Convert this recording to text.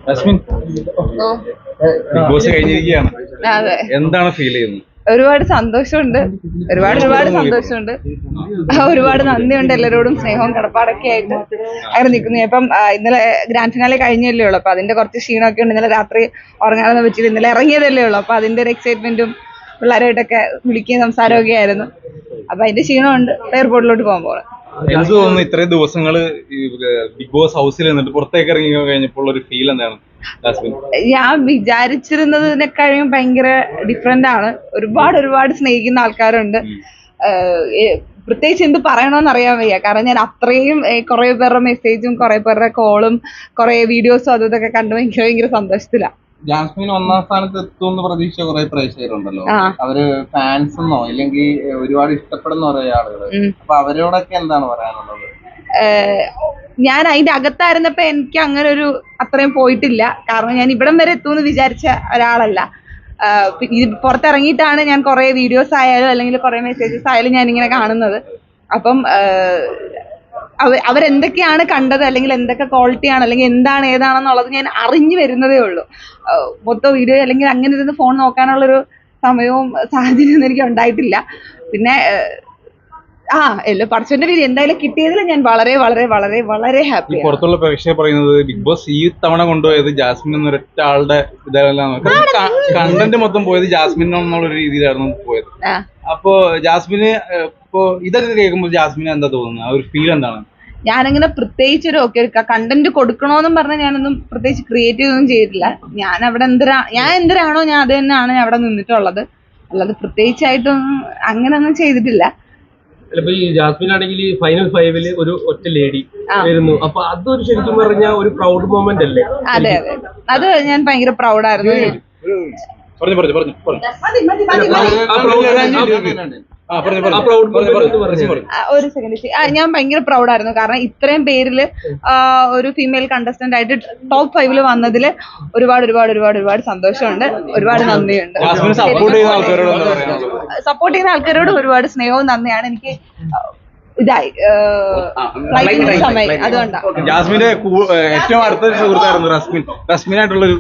Jasmine, big boss കഴിഞ്ഞിരിക്കുകയാണ്. എന്താണ് feel ചെയ്യുന്നത്? ഒരുപാട് സന്തോഷമുണ്ട്, ഒരുപാട് സന്തോഷമുണ്ട്, ഒരുപാട് നന്ദിയുണ്ട് എല്ലാവരോടും. സ്നേഹവും കടപ്പാടൊക്കെ ആയിട്ട് അങ്ങനെ നിൽക്കുന്നു. ഇപ്പം ഇന്നലെ ഗ്രാൻഡ് ഫിനാലെ കഴിഞ്ഞല്ലേ ഉള്ളൂ, അപ്പൊ അതിന്റെ കുറച്ച് ക്ഷീണമൊക്കെ ഉണ്ട്. ഇന്നലെ രാത്രി ഉറങ്ങാനൊന്നും പറ്റില്ല, ഇന്നലെ ഇറങ്ങിയതല്ലേ ഉള്ളൂ. അപ്പൊ അതിന്റെ ഒരു എക്സൈറ്റ്മെന്റും പിള്ളേരായിട്ടൊക്കെ വിളിക്കുകയും സംസാരമൊക്കെ ആയിരുന്നു. അപ്പൊ അതിന്റെ ക്ഷീണമുണ്ട്. എയർപോർട്ടിലോട്ട് പോകാൻ പോകണം. എന്ത് തോന്നുന്നു ഇത്രയും ദിവസങ്ങള് ബിഗ് ബോസ് ഹൗസിൽ നിന്നിട്ട് പുറത്തേക്ക് ഇറങ്ങി കഴിഞ്ഞപ്പോൾ ഒരു ഫീൽ എന്താണ്? ഞാൻ വിചാരിച്ചിരുന്നതിനെക്കാളും ഭയങ്കര ഡിഫറെന്റ് ആണ്. ഒരുപാട് സ്നേഹിക്കുന്ന ആൾക്കാരുണ്ട്. പ്രത്യേകിച്ച് എന്ത് പറയണോന്ന് അറിയാൻ വയ്യ. കാരണം ഞാൻ അത്രയും കുറെ പേരുടെ മെസ്സേജും കുറെ പേരുടെ കോളും കുറെ വീഡിയോസും അതും ഇതൊക്കെ കണ്ട് ഭയങ്കര സന്തോഷത്തിലാണ്. ജാസ്മിൻ ഒന്നാം സ്ഥാനത്ത് എത്തുമെന്ന് പ്രതീക്ഷ കുറെ പ്രേക്ഷകരുണ്ടല്ലോ. അവര് ഫാൻസ് എന്നോ ഇല്ലെങ്കിൽ ഒരുപാട് ഇഷ്ടപ്പെടുന്ന കുറെ ആളുകള്. അപ്പൊ അവരോടൊക്കെ എന്താണ് പറയാനുള്ളത്? ഞാൻ അതിന്റെ അകത്തായിരുന്നപ്പോ എനിക്ക് അങ്ങനെ ഒരു അത്രയും പോയിട്ടില്ല. കാരണം ഞാൻ ഇവിടം വരെ എത്തുമെന്ന് വിചാരിച്ച ഒരാളല്ല. ഇത് പുറത്തിറങ്ങിയിട്ടാണ് ഞാൻ കുറെ വീഡിയോസ് ആയാലും അല്ലെങ്കിൽ കുറെ മെസ്സേജസ് ആയാലും ഞാൻ ഇങ്ങനെ കാണുന്നത്. അപ്പം അവരെന്തൊക്കെയാണ് കണ്ടത്, അല്ലെങ്കിൽ എന്തൊക്കെ ക്വാളിറ്റിയാണ്, അല്ലെങ്കിൽ എന്താണ് ഏതാണെന്നുള്ളത് ഞാൻ അറിഞ്ഞു വരുന്നതേ ഉള്ളൂ. മൊത്തം വീഡിയോ അല്ലെങ്കിൽ അങ്ങനെ ഇരുന്ന് ഫോൺ നോക്കാനുള്ളൊരു സമയവും സാഹചര്യമൊന്നും എനിക്ക് ഉണ്ടായിട്ടില്ല. പിന്നെ പഠിച്ചതിന്റെ രീതി എന്തായാലും കിട്ടിയതിൽ ഞാൻ വളരെ ഹാപ്പി. പുറത്തുള്ള പ്രേക്ഷകർ പറയുന്നത് ബിഗ് ബോസ് ഈ തവണ കൊണ്ടുപോയത് ജാസ്മിൻ എന്നൊരൊറ്റ ആളുടെ ഇതെല്ലാം കണ്ടന്റ് മൊത്തം പോയത് ജാസ്മിൻ എന്നുള്ള രീതിയിലായിരുന്നു പോയത്. അപ്പോ ജാസ്മിന് ഇപ്പോ ഇതൊക്കെ കേൾക്കുമ്പോൾ ജാസ്മിന് എന്താ തോന്നുന്നത്? ആ ഒരു ഫീൽ എന്താണ്? ഞാനങ്ങനെ പ്രത്യേകിച്ച് ഒരു കണ്ടന്റ് കൊടുക്കണോന്നും പറഞ്ഞാൽ ഞാനൊന്നും പ്രത്യേകിച്ച് ക്രിയേറ്റീവ് ഒന്നും ചെയ്തിട്ടില്ല. ഞാൻ അവിടെ ഞാൻ എന്തിനാണോ ഞാൻ അത് തന്നെയാണ് അവിടെ നിന്നിട്ടുള്ളത്. അല്ലാതെ പ്രത്യേകിച്ചായിട്ടൊന്നും അങ്ങനെയൊന്നും ചെയ്തിട്ടില്ല. ചിലപ്പോ ഈ ജാസ്മിൻ ആണെങ്കിൽ ഫൈനൽ 5 ഒരു ഒറ്റ ലേഡി വരുന്നു. അപ്പൊ അതൊരു ശരിക്കും പറഞ്ഞ ഒരു പ്രൗഡ് മൊമെന്റ് അല്ലേ? അതെ, അത് ഞാൻ ഭയങ്കര പ്രൗഡായിരുന്നു. ഒരു സെക്കൻഡ്, ഞാൻ ഭയങ്കര പ്രൗഡായിരുന്നു. കാരണം ഇത്രയും പേരില് ഒരു ഫീമെയിൽ കണ്ടസ്റ്റന്റ് ആയിട്ട് ടോപ്പ് 5 വന്നതില് ഒരുപാട് സന്തോഷമുണ്ട്. ഒരുപാട് നന്ദിയുണ്ട്. സപ്പോർട്ട് ചെയ്യുന്ന ആൾക്കാരോട് ഒരുപാട് സ്നേഹവും നന്ദിയാണ്. എനിക്ക് ഇതായി ഫ്ലൈറ്റിന്റെ സമയം, അതുകൊണ്ടാണ്. ജാസ്മിന്റെ ഏറ്റവും അടുത്ത സുഹൃത്തായിരുന്നു റസ്മിനായിട്ടുള്ളൊരു